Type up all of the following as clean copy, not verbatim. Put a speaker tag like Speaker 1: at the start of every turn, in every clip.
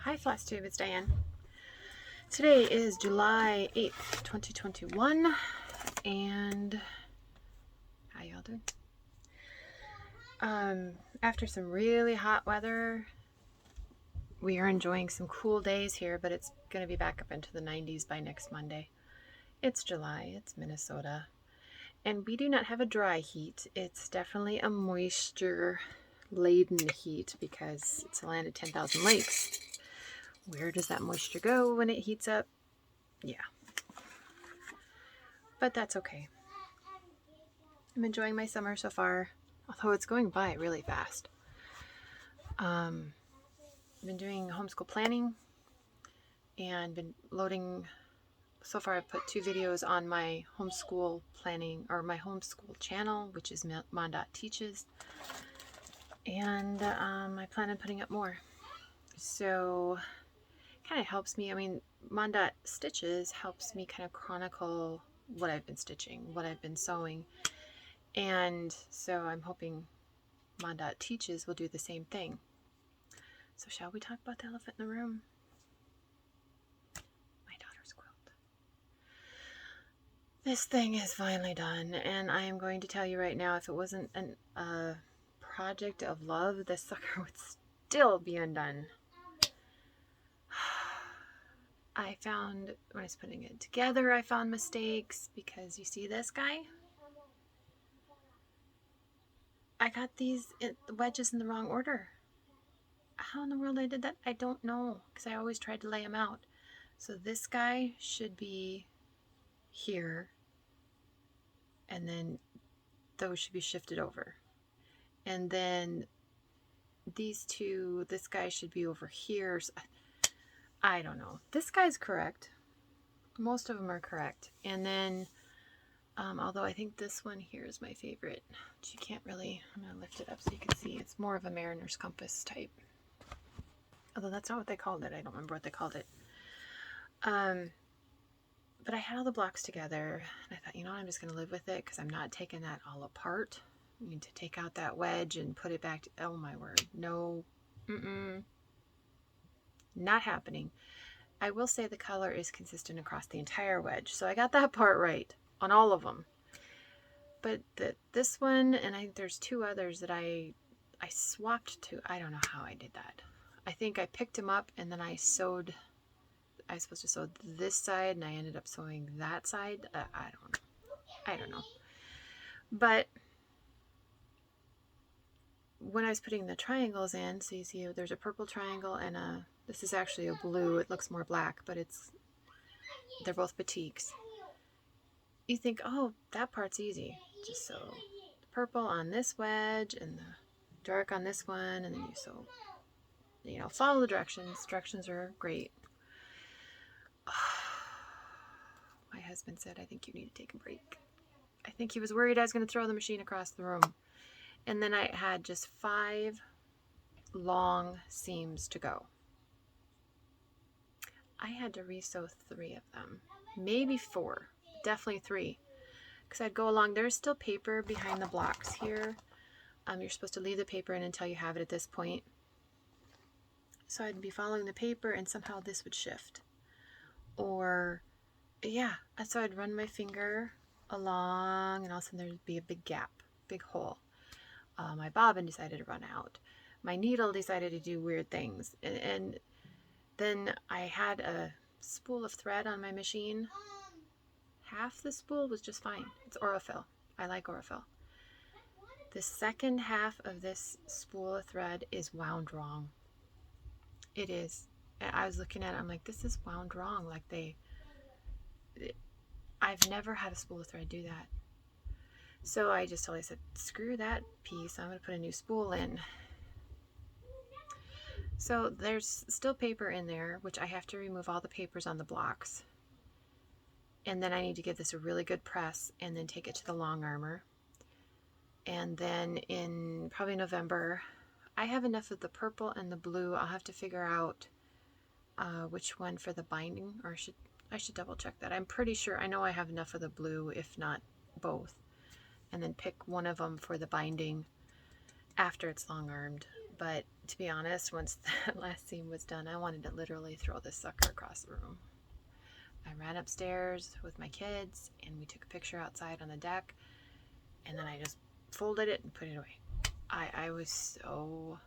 Speaker 1: Hi Flosstubers, it's Diane. Today is July 8th, 2021, and how y'all doing? After some really hot weather, we are enjoying some cool days here, but it's going to be back up into the 90s by next Monday. It's July, it's Minnesota, and we do not have a dry heat. It's definitely a moisture-laden heat because it's a land of 10,000 lakes. Where does that moisture go when it heats up? Yeah. But that's okay. I'm enjoying my summer so far, although it's going by really fast. I've been doing homeschool planning and been loading. So far I've put 2 videos on my homeschool planning, or my homeschool channel, which is mondotstitches, and I plan on putting up more. So it kind of helps me. I mean, mondotstitches helps me kind of chronicle what I've been stitching, what I've been sewing, and so I'm hoping mondotstitches will do the same thing. So shall we talk about the elephant in the room? My daughter's quilt. This thing is finally done, and I am going to tell you right now, if it wasn't a project of love, this sucker would still be undone. I found, when I was putting it together, I found mistakes, because you see this guy? I got these wedges in the wrong order. How in the world I did that, I don't know, because I always tried to lay them out. So this guy should be here, and then those should be shifted over. And then these two, this guy should be over here. I don't know. This guy's correct. Most of them are correct. And then, although I think this one here is my favorite. You can't really, I'm going to lift it up so you can see. It's more of a mariner's compass type. Although that's not what they called it. I don't remember what they called it. But I had all the blocks together, and I thought, you know what, I'm just going to live with it because I'm not taking that all apart. I need to take out that wedge and put it back. Oh my word. No. Not happening. I will say the color is consistent across the entire wedge. So I got that part right on all of them. But this one, and I think there's 2 others that I swapped to. I don't know how I did that. I think I picked them up and then I sewed. I was supposed to sew this side and I ended up sewing that side. I don't know. But when I was putting the triangles in, so you see there's a purple triangle and this is actually a blue. It looks more black, but they're both batiks. You think, oh, that part's easy. Just sew the purple on this wedge and the dark on this one, and then you sew, follow the directions. Directions are great. My husband said, I think you need to take a break. I think he was worried I was going to throw the machine across the room. And then I had just 5 long seams to go. I had to re-sew 3 of them, maybe 4, definitely 3, because I'd go along. There's still paper behind the blocks here. You're supposed to leave the paper in until you have it at this point. So I'd be following the paper and somehow this would shift. Or, yeah, so I'd run my finger along and all of a sudden there'd be a big gap, big hole. My bobbin decided to run out. My needle decided to do weird things. And then I had a spool of thread on my machine. Half the spool was just fine. It's Aurifil. I like Aurifil. The second half of this spool of thread is wound wrong. It is. I was looking at it, I'm like, this is wound wrong. Like I've never had a spool of thread do that. So I just totally said, screw that piece. I'm going to put a new spool in. So there's still paper in there, which I have to remove all the papers on the blocks. And then I need to give this a really good press and then take it to the long armor. And then in probably November, I have enough of the purple and the blue. I'll have to figure out which one for the binding, or I should double check that. I'm pretty sure, I know I have enough of the blue, if not both. And then pick one of them for the binding after it's long armed. But to be honest, once that last scene was done, I wanted to literally throw this sucker across the room. I ran upstairs with my kids and we took a picture outside on the deck, and then I just folded it and put it away. I was so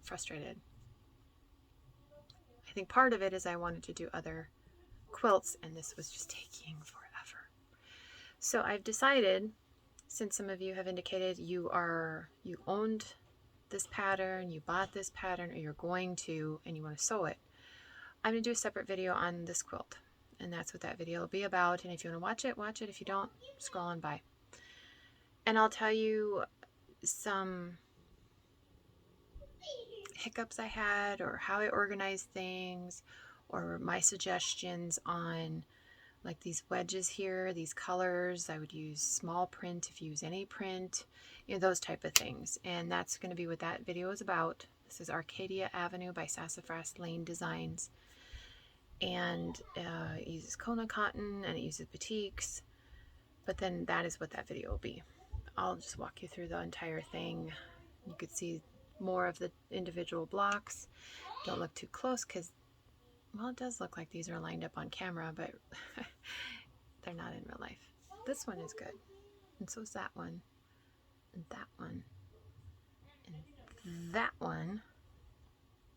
Speaker 1: frustrated. I think part of it is I wanted to do other quilts, and this was just taking forever. So I've decided, since some of you have indicated you owned this pattern, you bought this pattern, or you're going to, and you want to sew it, I'm going to do a separate video on this quilt. And that's what that video will be about. And if you want to watch it, watch it. If you don't, scroll on by. And I'll tell you some hiccups I had, or how I organized things, or my suggestions on like these wedges here, these colors. I would use small print if you use any print, you know, those type of things. And that's going to be what that video is about. This is Arcadia Avenue by Sassafras Lane Designs. And it uses Kona cotton and it uses batiks. But then that is what that video will be. I'll just walk you through the entire thing. You could see more of the individual blocks. Don't look too close because, well, it does look like these are lined up on camera, but they're not in real life. This one is good. And so is that one. And that one. And that one.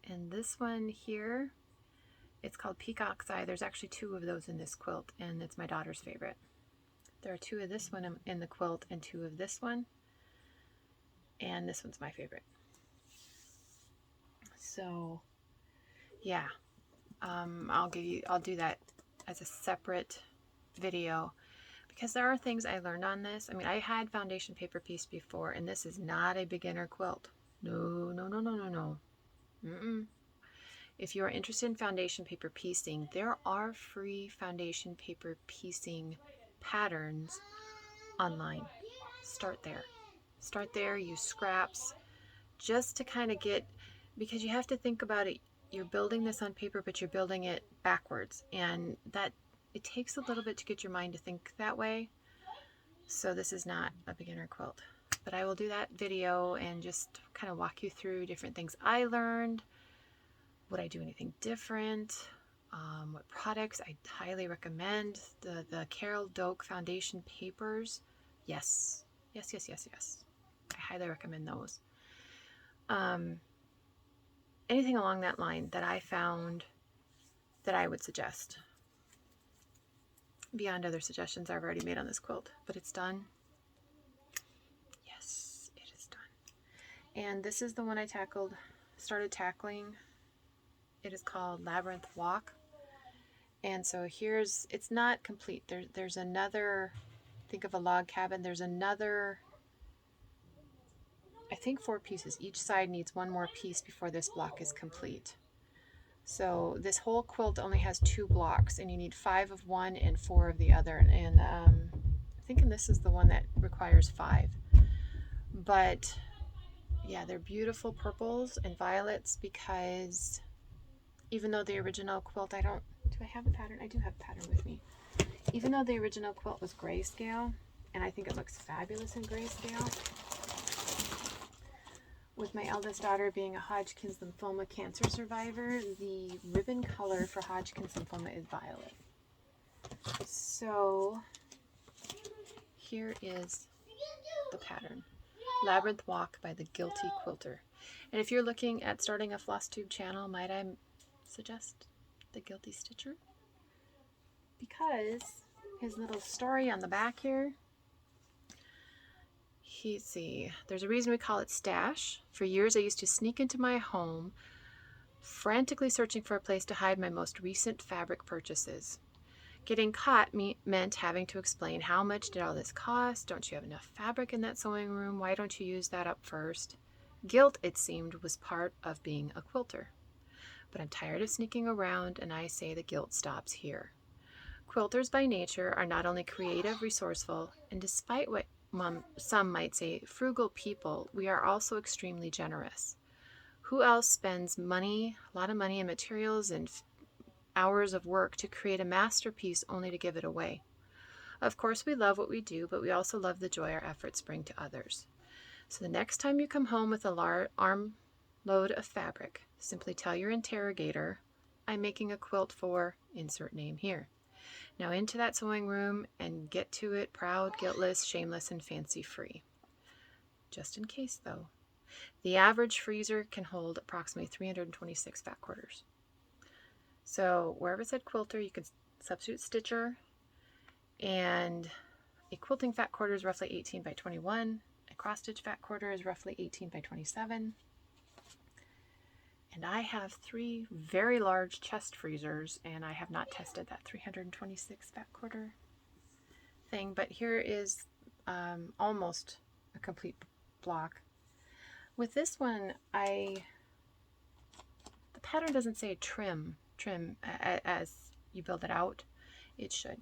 Speaker 1: And this one here, it's called Peacock's Eye. There's actually 2 of those in this quilt, and it's my daughter's favorite. There are 2 of this one in the quilt and 2 of this one. And this one's my favorite. So, yeah. I'll do that as a separate video, because there are things I learned on this. I mean, I had foundation paper piece before, and this is not a beginner quilt. No, no, no, no, no, no. Mm-mm. If you are interested in foundation paper piecing, there are free foundation paper piecing patterns online. Start there. Start there, use scraps, just to kind of get, because you have to think about it. You're building this on paper, but you're building it backwards, and that it takes a little bit to get your mind to think that way. So this is not a beginner quilt, but I will do that video and just kind of walk you through different things I learned. Would I do anything different? What products I highly recommend? The Carol Doak foundation papers. Yes. Yes, yes, yes, yes. I highly recommend those. Anything along that line that I found that I would suggest. Beyond other suggestions I've already made on this quilt. But it's done. Yes, it is done. And this is the one I started tackling. It is called Labyrinth Walk. And so it's not complete. There's another, think of a log cabin. There's another, I think 4 pieces. Each side needs 1 more piece before this block is complete. So this whole quilt only has 2 blocks, and you need 5 of one and 4 of the other. And I'm thinking this is the one that requires 5. But yeah, they're beautiful purples and violets, because even though the original quilt, do I have a pattern? I do have a pattern with me. Even though the original quilt was grayscale, and I think it looks fabulous in grayscale, with my eldest daughter being a Hodgkin's lymphoma cancer survivor, the ribbon color for Hodgkin's lymphoma is violet. So here is the pattern. Labyrinth Walk by the Guilty Quilter. And if you're looking at starting a Flosstube channel, might I suggest the Guilty Stitcher? Because his little story on the back here, there's a reason we call it Stash. For years I used to sneak into my home, frantically searching for a place to hide my most recent fabric purchases. Getting caught meant having to explain, how much did all this cost? Don't you have enough fabric in that sewing room? Why don't you use that up first? Guilt, it seemed, was part of being a quilter. But I'm tired of sneaking around, and I say the guilt stops here. Quilters by nature are not only creative, resourceful, and despite what some might say frugal people, we are also extremely generous. Who else spends money, a lot of money and materials and hours of work to create a masterpiece only to give it away? Of course, we love what we do, but we also love the joy our efforts bring to others. So the next time you come home with a load of fabric. Simply tell your interrogator, I'm making a quilt for insert name here. Now into that sewing room and get to it proud, guiltless, shameless, and fancy-free. Just in case though, the average freezer can hold approximately 326 fat quarters. So wherever it said quilter, you could substitute stitcher, and a quilting fat quarter is roughly 18 by 21. A cross stitch fat quarter is roughly 18 by 27. And I have 3 very large chest freezers, and I have not tested that 326 fat quarter thing, but here is almost a complete block. With this one, the pattern doesn't say trim as you build it out. It should.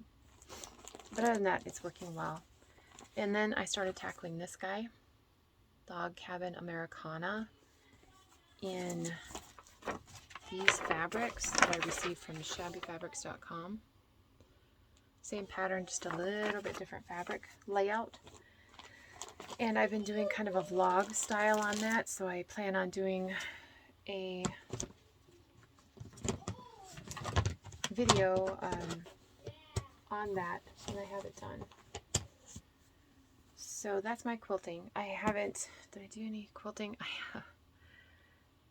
Speaker 1: But other than that, it's working well. And then I started tackling this guy, Dog Cabin Americana, in these fabrics that I received from shabbyfabrics.com. Same pattern, just a little bit different fabric layout. And I've been doing kind of a vlog style on that, so I plan on doing a video on that when I have it done. So that's my quilting. Did I do any quilting?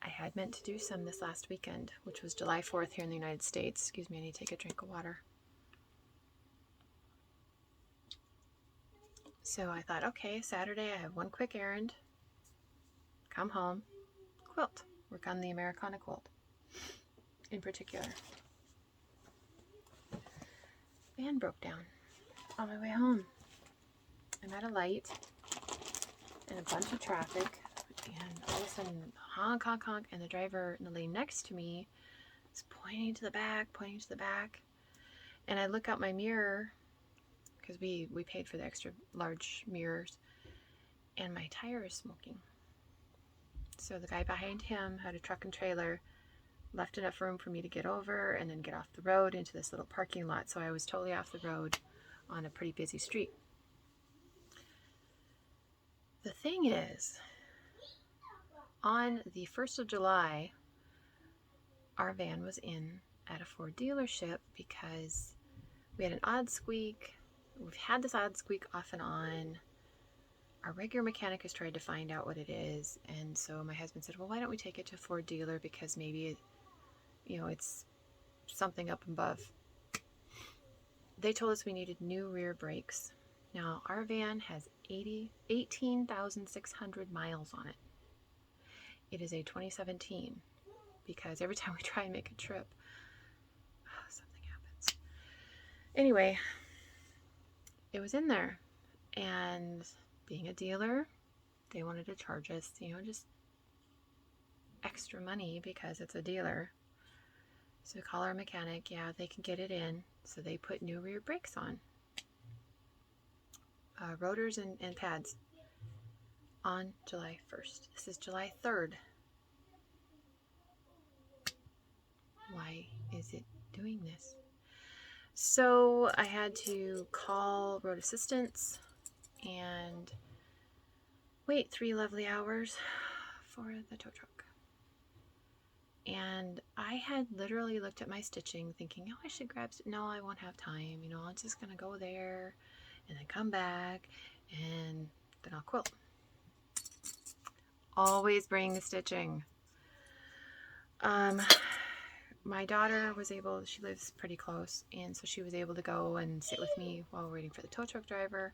Speaker 1: I had meant to do some this last weekend, which was July 4th here in the United States. Excuse me, I need to take a drink of water. So I thought, okay, Saturday I have one quick errand. Come home, quilt. Work on the Americana quilt in particular. Van broke down on my way home. I'm at a light and a bunch of traffic, and all of a sudden honk, honk, honk, and the driver in the lane next to me is pointing to the back, and I look out my mirror because we paid for the extra large mirrors, and my tire is smoking. So the guy behind him had a truck and trailer, left enough room for me to get over and then get off the road into this little parking lot, so I was totally off the road on a pretty busy street. The thing is, on the 1st of July, our van was in at a Ford dealership because we had an odd squeak. We've had this odd squeak off and on. Our regular mechanic has tried to find out what it is, and so my husband said, well, why don't we take it to a Ford dealer, because maybe it's something up above. They told us we needed new rear brakes. Now, our van has 18,600 miles on it. It is a 2017, because every time we try and make a trip, something happens. Anyway, it was in there, and being a dealer, they wanted to charge us, just extra money because it's a dealer. So we call our mechanic. Yeah, they can get it in. So they put new rear brakes on. Rotors and pads on July 1st. This is July 3rd. Why is it doing this? So I had to call road assistance and wait 3 lovely hours for the tow truck. And I had literally looked at my stitching thinking, oh, I should grab, no, I won't have time. I'm just going to go there and then come back and then I'll quilt. Always bring the stitching. My daughter was able, she lives pretty close, and so she was able to go and sit with me while we're waiting for the tow truck driver,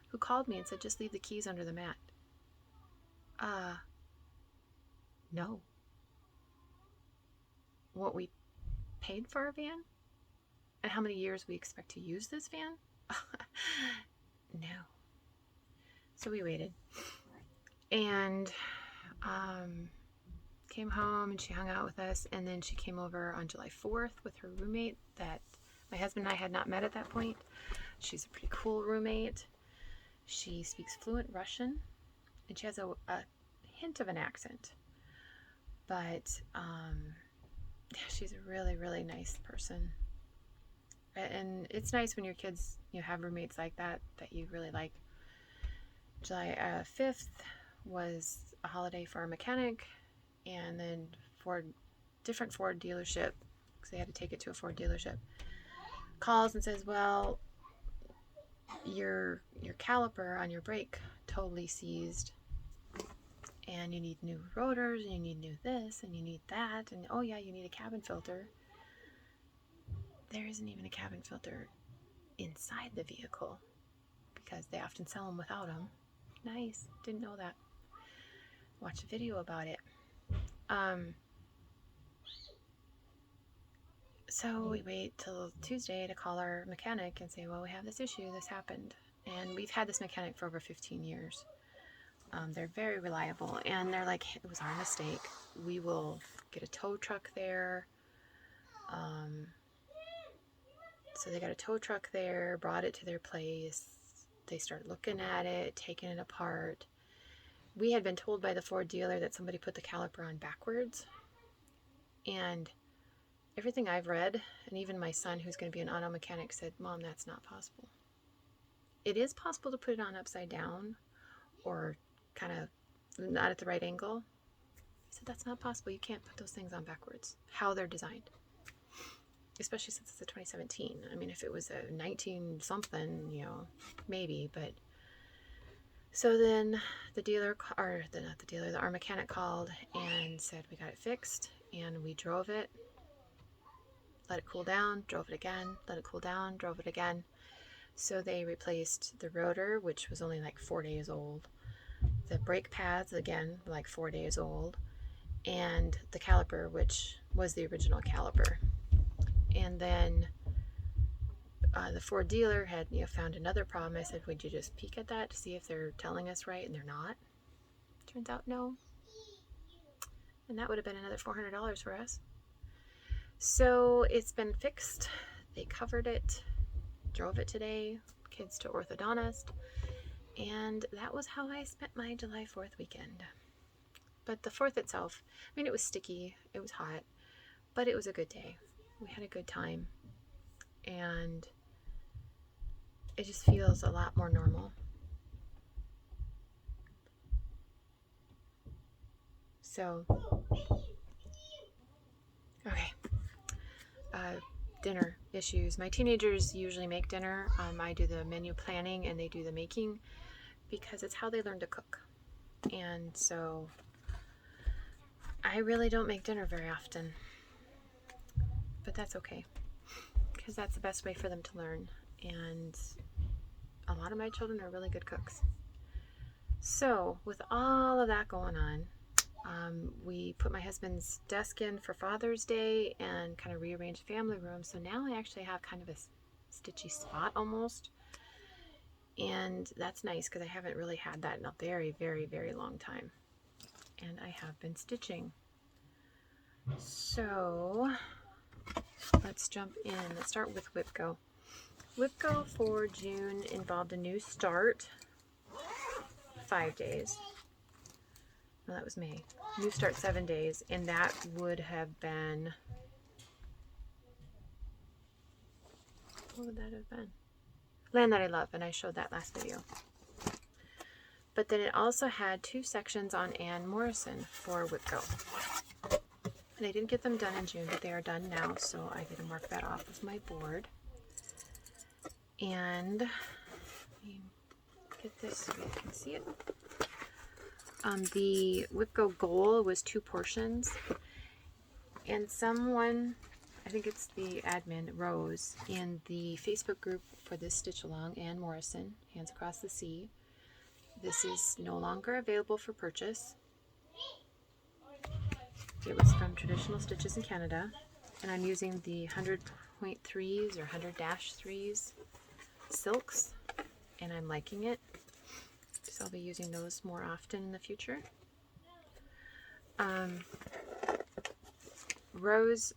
Speaker 1: who called me and said, just leave the keys under the mat. No. What we paid for our van? And how many years we expect to use this van? No. So we waited. And came home, and she hung out with us, and then she came over on July 4th with her roommate that my husband and I had not met at that point. She's a pretty cool roommate. She speaks fluent Russian, and she has a hint of an accent. But she's a really, really nice person. And it's nice when your kids, have roommates like that you really like. July 5th was a holiday for our mechanic, And then different Ford dealership, because they had to take it to a Ford dealership, calls and says, well, your caliper on your brake totally seized, and you need new rotors, and you need new this, and you need that, and oh yeah, you need a cabin filter. There isn't even a cabin filter inside the vehicle, because they often sell them without them. Nice, didn't know that. Watch a video about it. So we wait till Tuesday to call our mechanic and say, well, we have this issue, this happened. And we've had this mechanic for over 15 years. They're very reliable, and they're like, it was our mistake. We will get a tow truck there. So they got a tow truck there, brought it to their place. They start looking at it, taking it apart. We had been told by the Ford dealer that somebody put the caliper on backwards. And everything I've read, and even my son, who's going to be an auto mechanic, said, Mom, that's not possible. It is possible to put it on upside down or kind of not at the right angle. He said, that's not possible. You can't put those things on backwards, how they're designed. Especially since it's a 2017. I mean, if it was a 19 something, you know, maybe, but. So then our mechanic called and said, we got it fixed, and we drove it, let it cool down, drove it again, let it cool down, drove it again. So they replaced the rotor, which was only like 4 days old, the brake pads, again, like 4 days old, and the caliper, which was the original caliper. And then the Ford dealer had found another problem. I said, would you just peek at that to see if they're telling us right? And they're not. Turns out no. And that would have been another $400 for us. So it's been fixed. They covered it, drove it today, kids to orthodontist, and that was how I spent my July 4th weekend. But the 4th itself, I mean, it was sticky, it was hot, but it was a good day. We had a good time, and it just feels a lot more normal. So, okay. Dinner issues. My teenagers usually make dinner. I do the menu planning and they do the making because it's how they learn to cook. And so I really don't make dinner very often, but that's okay because that's the best way for them to learn. And a lot of my children are really good cooks. So with all of that going on, we put my husband's desk in for Father's Day and kind of rearranged the family room. So now I actually have kind of a stitchy spot almost. And that's nice because I haven't really had that in a very, very, very long time. And I have been stitching. So let's jump in. Let's start with WIPGO. WIPGO for June involved a new start. 5 days. No, that was May. New start 7 days, and that would have been, what would that have been? Land That I Love, and I showed that last video. But then it also had 2 sections on Anne Morison for WIPGO. And I didn't get them done in June, but they are done now, so I didn't mark that off of my board. And let me get this so you can see it. The WIPGO goal was 2 portions, and someone, I think it's the admin, Rose, in the Facebook group for this stitch along, Anne Morison, Hands Across the Sea. This is no longer available for purchase. It was from Traditional Stitches in Canada, and I'm using the 100.3s or 100-3s silks, and I'm liking it. So I'll be using those more often in the future. Ruth.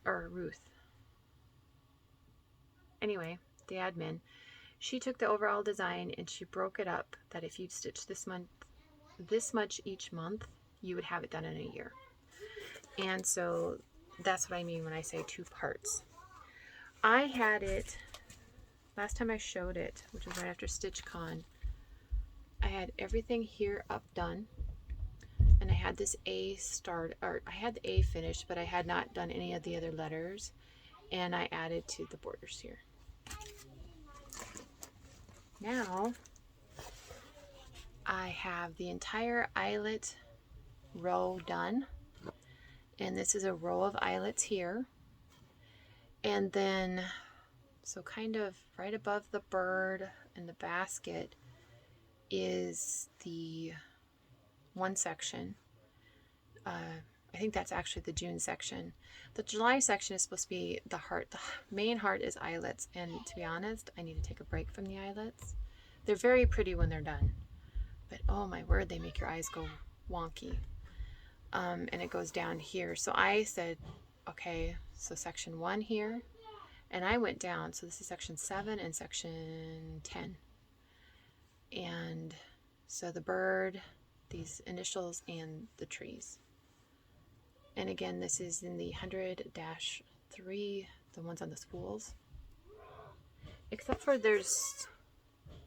Speaker 1: Anyway, the admin, she took the overall design and she broke it up that if you'd stitch this much each month, you would have it done in a year. And so that's what I mean when I say 2 parts. I had it, last time I showed it, which was right after StitchCon, I had everything here up done, and And I had this A start, or I had the A finished, but I had not done any of the other letters. And I added to the borders here. Now I have the entire eyelet row done. And this is a row of eyelets here. And then, so kind of right above the bird and the basket is the one section. I think that's actually the June section. The July section is supposed to be the heart. The main heart is eyelets. And to be honest, I need to take a break from the eyelets. They're very pretty when they're done. But oh my word, they make your eyes go wonky. And it goes down here. So I said, okay, so section 1 here. And I went down. So this is section 7 and section 10. And so the bird, these initials, and the trees. And again, this is in the 100-3, the ones on the spools. Except for there's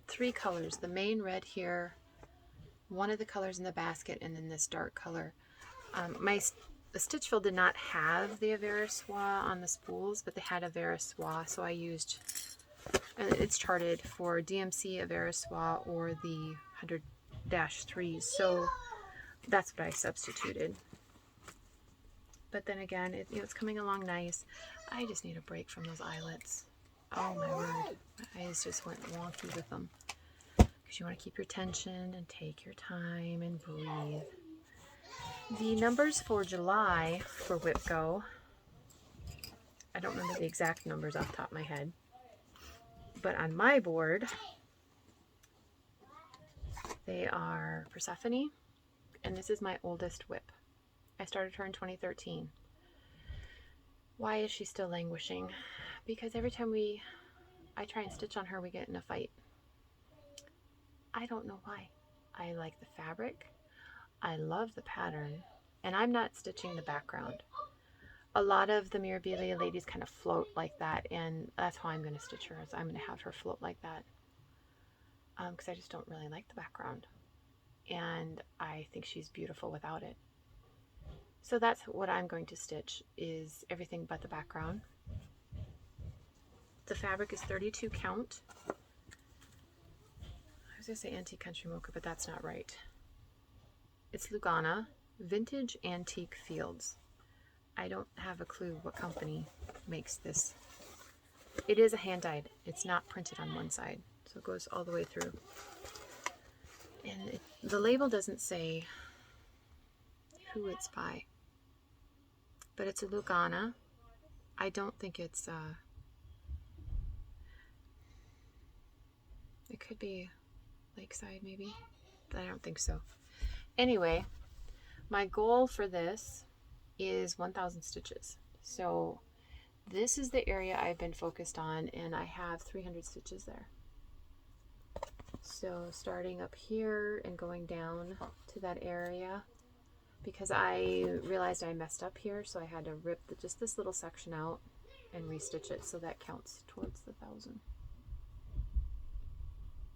Speaker 1: 3 colors. The main red here, one of the colors in the basket, and then this dark color. The stitch fill did not have the AVAS on the spools, but they had AVAS, so I used, and it's charted for DMC AVAS or the 100-3s, so that's what I substituted. But then again, it's coming along nice. I just need a break from those eyelets. Oh my word, my eyes just went wonky with them. Because you want to keep your tension and take your time and breathe. The numbers for July for Whip Go, I don't remember the exact numbers off the top of my head, but on my board, they are Persephone, and this is my oldest whip. I started her in 2013. Why is she still languishing? Because every time I try and stitch on her, we get in a fight. I don't know why. I like the fabric. I love the pattern, and I'm not stitching the background. A lot of the Mirabilia ladies kind of float like that, and that's how I'm going to stitch her. Is I'm going to have her float like that, because I just don't really like the background, and I think she's beautiful without it. So that's what I'm going to stitch, is everything but the background. The fabric is 32 count. I was going to say Antique Country Mocha, but that's not right. It's Lugana, Vintage Antique Fields. I don't have a clue what company makes this. It is a hand-dyed. It's not printed on one side, so it goes all the way through. And the label doesn't say who it's by, but it's a Lugana. I don't think it's, it could be Lakeside maybe, but I don't think so. Anyway, my goal for this is 1,000 stitches. So this is the area I've been focused on, and I have 300 stitches there. So starting up here and going down to that area, because I realized I messed up here, so I had to rip just this little section out and restitch it, so that counts towards the 1,000.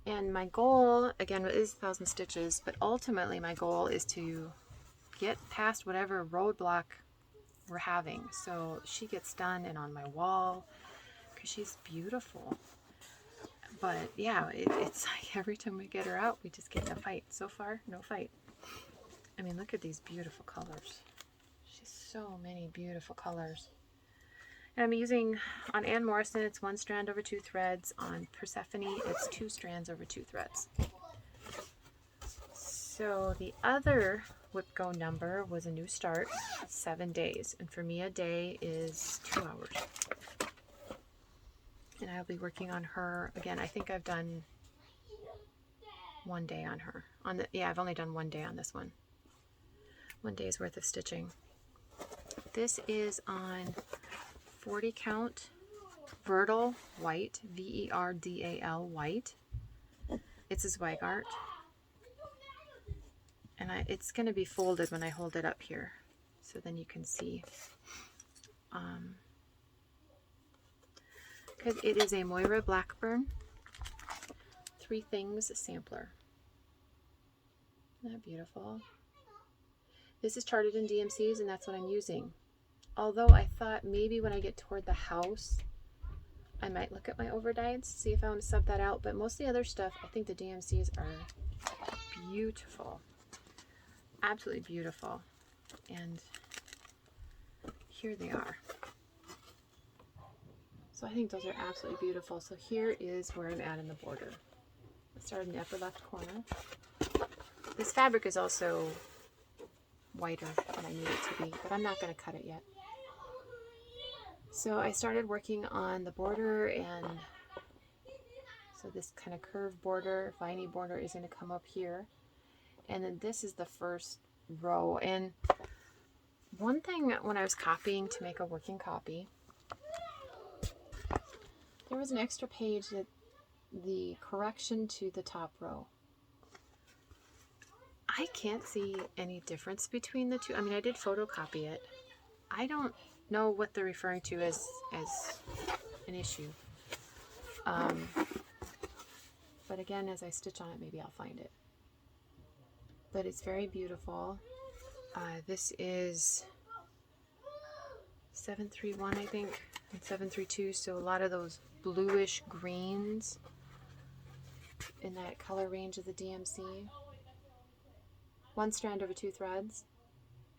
Speaker 1: And my goal, again, is 1,000 stitches, but ultimately my goal is to get past whatever roadblock we're having. So she gets done and on my wall, because she's beautiful. But yeah, it's like every time we get her out, we just get in a fight. So far, no fight. I mean, look at these beautiful colors. She's so many beautiful colors. And I'm using, on Anne Morison, it's 1 strand over 2 threads. On Persephone, it's 2 strands over 2 threads. So the other Whip Go number was a new start, 7 days. And for me, a day is 2 hours. And I'll be working on her, again, I think I've done 1 day on her. Yeah, I've only done 1 day on this one. 1 day's worth of stitching. This is on 40 count Verdal white, Verdal white. It's a Zweigart, and it's going to be folded when I hold it up here, so then you can see. Because it is a Moira Blackburn 3 Things sampler. Isn't that beautiful? This is charted in DMCs, and that's what I'm using. Although I thought maybe when I get toward the house, I might look at my overdyes, see if I want to sub that out. But most of the other stuff, I think the DMCs are beautiful. Absolutely beautiful. And here they are. So I think those are absolutely beautiful. So here is where I'm at in the border. I started in the upper left corner. This fabric is also whiter than I need it to be, but I'm not going to cut it yet. So I started working on the border, and so this kind of curved border, viney border is going to come up here. And then this is the first row. And one thing when I was copying to make a working copy, there was an extra page that the correction to the top row. I can't see any difference between the two. I mean, I did photocopy it. I don't know what they're referring to as an issue. But again, as I stitch on it, maybe I'll find it. But it's very beautiful. This is 731, I think, and 732. So a lot of those bluish greens in that color range of the DMC. One strand over 2 threads,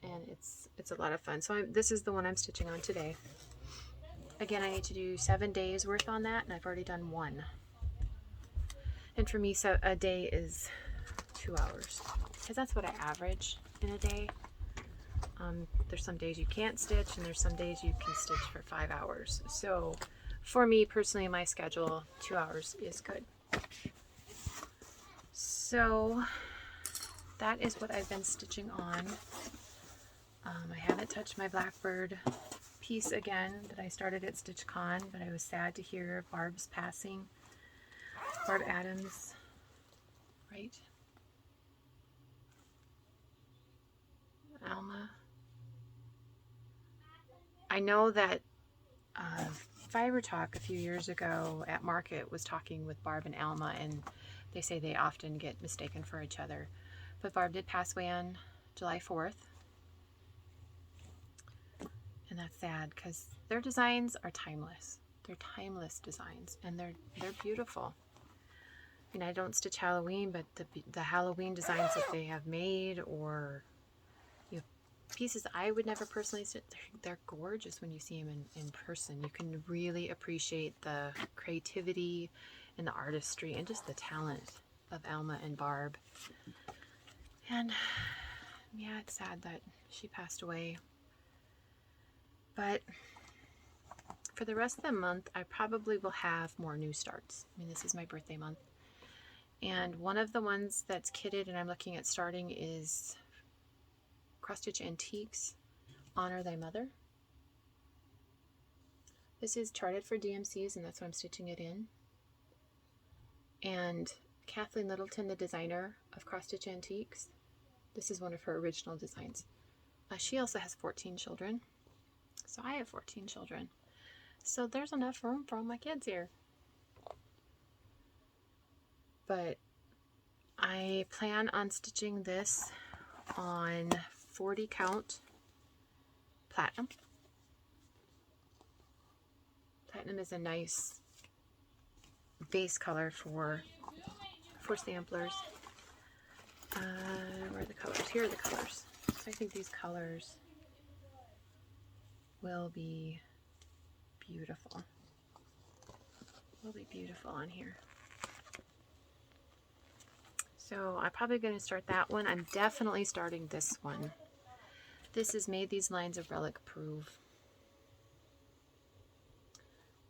Speaker 1: and it's a lot of fun. So this is the one I'm stitching on today. Again, I need to do 7 days worth on that, and I've already done 1. And for me, so a day is 2 hours, because that's what I average in a day. There's some days you can't stitch, and there's some days you can stitch for 5 hours. So for me personally, my schedule, 2 hours is good. So that is what I've been stitching on. I haven't touched my Blackbird piece again that I started at StitchCon, but I was sad to hear Barb's passing. Barb Adams, right? Alma. I know that Fiber Talk a few years ago at Market was talking with Barb and Alma, and they say they often get mistaken for each other. But Barb did pass away on July 4th. And that's sad because their designs are timeless. They're timeless designs, and they're beautiful. I mean, I don't stitch Halloween, but the Halloween designs that they have made, or pieces I would never personally stitch, they're gorgeous when you see them in person. You can really appreciate the creativity and the artistry and just the talent of Alma and Barb. And yeah, it's sad that she passed away. But for the rest of the month, I probably will have more new starts. I mean, this is my birthday month. And one of the ones that's kitted and I'm looking at starting is Cross Stitch Antiques, Honor Thy Mother. This is charted for DMCs, and that's what I'm stitching it in. And Kathleen Littleton, the designer of Cross Stitch Antiques, this is one of her original designs. She also has 14 children. So I have 14 children. So there's enough room for all my kids here. But I plan on stitching this on 40 count platinum. Platinum is a nice base color for samplers. Where are the colors? Here are the colors. So I think these colors will be beautiful. Will be beautiful on here. So I'm probably going to start that one. I'm definitely starting this one. This is Made These Lines of Relic Proof.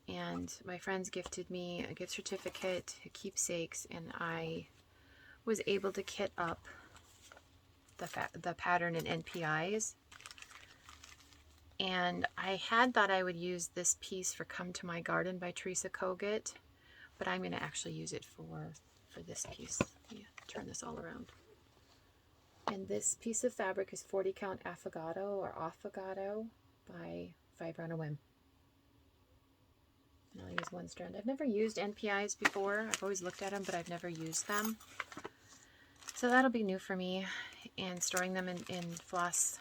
Speaker 1: And my friends gifted me a gift certificate, keepsakes, and I was able to kit up the pattern in NPIs. And I had thought I would use this piece for Come to My Garden by Teresa Kogut, but I'm going to actually use it for this piece. Yeah, turn this all around. And this piece of fabric is 40 count Affogato or Affogato by Fiber on a Whim. And I'll use one strand. I've never used NPIs before. I've always looked at them, but I've never used them. So that'll be new for me, and storing them in floss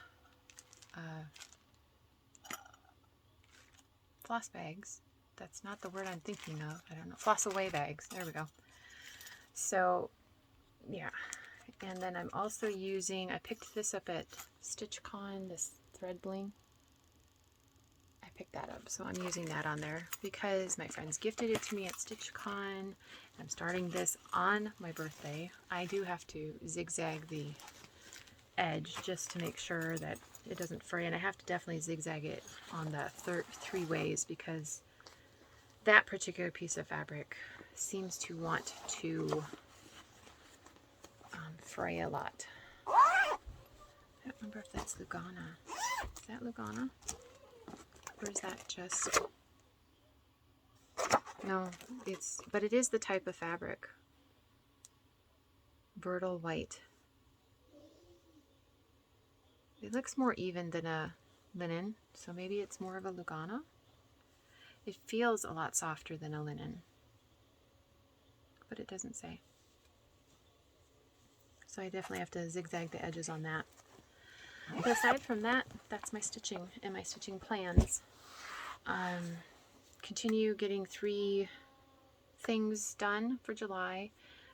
Speaker 1: bags. That's not the word I'm thinking of. I don't know. Floss away bags. There we go. So yeah. And then I'm also using, I picked this up at StitchCon, this thread bling. I picked that up, so I'm using that on there because my friends gifted it to me at StitchCon. I'm starting this on my birthday. I do have to zigzag the edge just to make sure that it doesn't fray, and I have to definitely zigzag it on the 3 ways because that particular piece of fabric seems to want to fray a lot. I don't remember if that's Lugana. Is that Lugana? Or is that just... No, but it is the type of fabric. Verdal white. It looks more even than a linen, so maybe it's more of a Lugana. It feels a lot softer than a linen, but it doesn't say. So I definitely have to zigzag the edges on that. But aside from that, that's my stitching and my stitching plans. Continue getting 3 things done for July.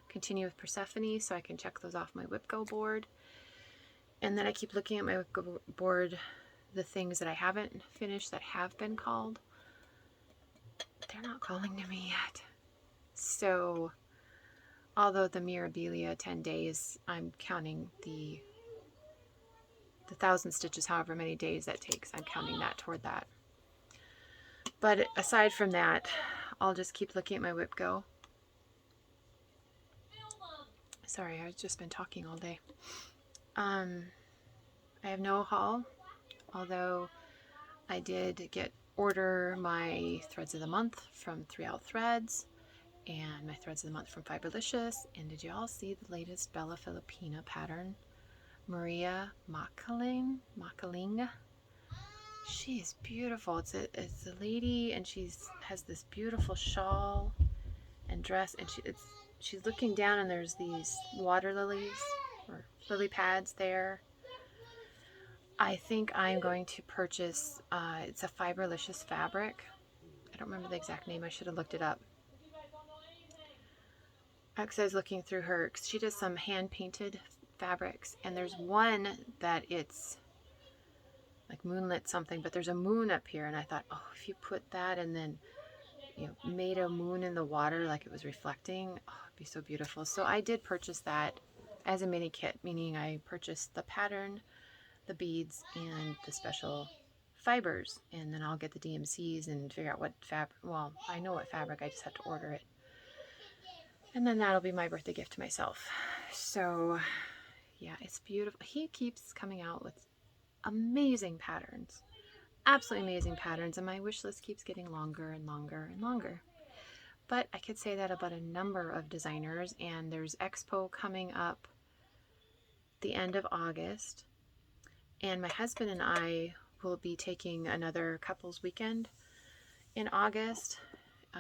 Speaker 1: Continue with Persephone so I can check those off my WIPGO board. And then I keep looking at my WIPGO board, the things that I haven't finished that have been called. They're not calling to me yet. So, although the Mirabilia 10 days, I'm counting the 1,000 stitches, however many days that takes, I'm counting that toward that. But aside from that, I'll just keep looking at my WIPGO. Sorry, I've just been talking all day. I have no haul, although I did order my threads of the month from 3 Out Threads and my threads of the month from Fiberlicious. And did you all see the latest Bella Filipina pattern? Maria Makaling. She is beautiful. It's a lady, and has this beautiful shawl and dress, and she's looking down, and there's these water lilies or lily pads there. I think I'm going to purchase, it's a Fiberlicious fabric. I don't remember the exact name. I should have looked it up. Because I was looking through her, cause she does some hand-painted fabrics, and there's one that it's like moonlit something, but there's a moon up here, and I thought, oh, if you put that and then, you know, made a moon in the water like it was reflecting, oh, it'd be so beautiful. So I did purchase that as a mini kit, meaning I purchased the pattern, the beads, and the special fibers, and then I'll get the DMCs and figure out what fabric. Well, I know what fabric, I just have to order it, and then that'll be my birthday gift to myself. So yeah, it's beautiful. He keeps coming out with amazing patterns, absolutely amazing patterns, and my wish list keeps getting longer and longer and longer. But I could say that about a number of designers, and there's Expo coming up the end of August, and my husband and I will be taking another couples weekend in August.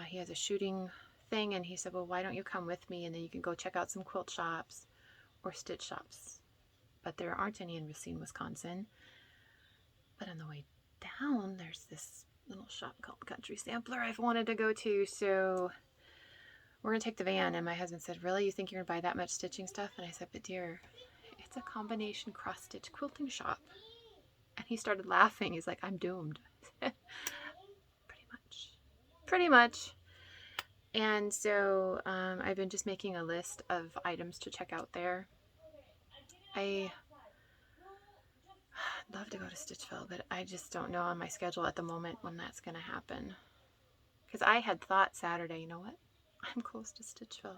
Speaker 1: He has a shooting thing, and he said, well, why don't you come with me, and then you can go check out some quilt shops or stitch shops. But there aren't any in Racine, Wisconsin. But on the way down, there's this little shop called Country Sampler I've wanted to go to. So we're going to take the van. And my husband said, really? You think you're going to buy that much stitching stuff? And I said, but dear, it's a combination cross-stitch quilting shop. And he started laughing. He's like, I'm doomed. Pretty much. And so I've been just making a list of items to check out there. I'd love to go to Stitchville, but I just don't know on my schedule at the moment when that's going to happen. Because I had thought Saturday, you know what? I'm close to Stitchville.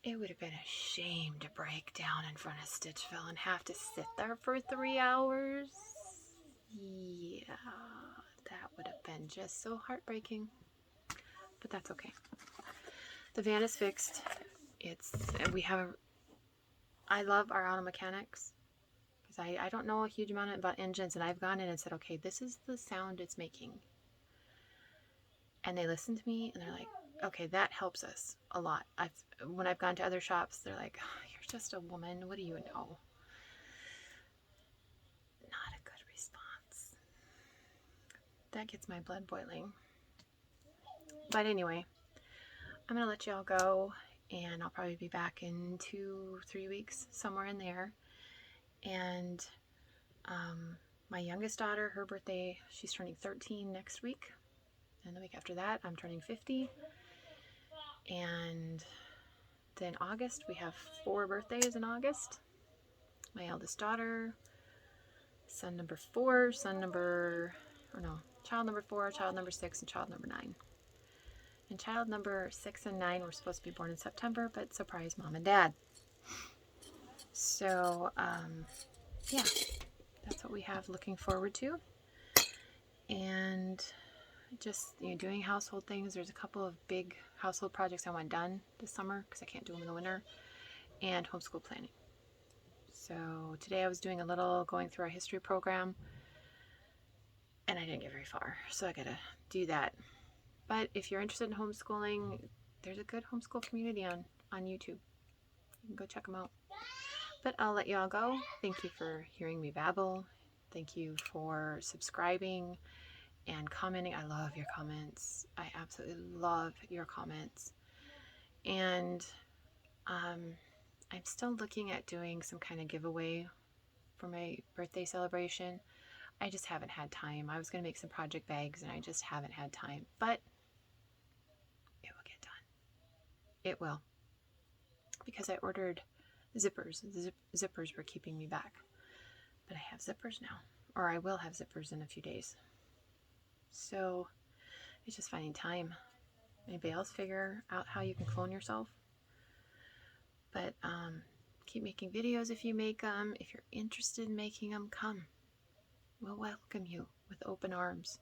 Speaker 1: It would have been a shame to break down in front of Stitchville and have to sit there for 3 hours. Yeah, that would have been just so heartbreaking. But that's okay. The van is fixed. I love our auto mechanics. I don't know a huge amount about engines, and I've gone in and said, okay, this is the sound it's making. And they listen to me, and they're like, okay, that helps us a lot. When I've gone to other shops, they're like, oh, you're just a woman. What do you know? Not a good response. That gets my blood boiling. But anyway, I'm going to let y'all go, and I'll probably be back in 2-3 weeks, somewhere in there. And my youngest daughter, her birthday, she's turning 13 next week. And the week after that, I'm turning 50. And then August, we have 4 birthdays in August. My eldest daughter, son number 4, child number 4, child number 6, and child number 9. And child number 6 and 9 were supposed to be born in September, but surprise, mom and dad. So, yeah, that's what we have looking forward to. And just, doing household things. There's a couple of big household projects I want done this summer because I can't do them in the winter, and homeschool planning. So today I was doing a little going through our history program, and I didn't get very far, so I gotta do that. But if you're interested in homeschooling, there's a good homeschool community on YouTube. You can go check them out. But I'll let y'all go. Thank you for hearing me babble. Thank you for subscribing and commenting. I love your comments. I absolutely love your comments. And I'm still looking at doing some kind of giveaway for my birthday celebration. I just haven't had time. I was going to make some project bags, and I just haven't had time. But it will get done. It will. Because I ordered zippers. The zippers were keeping me back. But I have zippers now. Or I will have zippers in a few days. So it's just finding time. Anybody else figure out how you can clone yourself? But keep making videos if you make them. If you're interested in making them, come. We'll welcome you with open arms.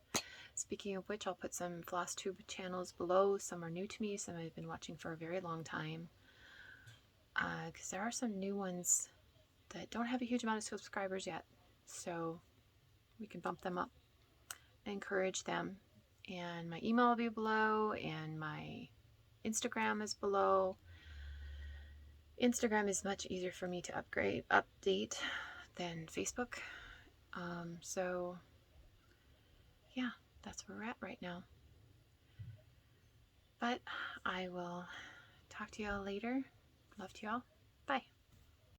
Speaker 1: Speaking of which, I'll put some Flosstube channels below. Some are new to me, some I've been watching for a very long time. Because there are some new ones that don't have a huge amount of subscribers yet. So we can bump them up. Encourage them. And my email will be below, and my Instagram is below. Instagram is much easier for me to update than Facebook. So yeah, that's where we're at right now. But I will talk to y'all later. Love to y'all. Bye.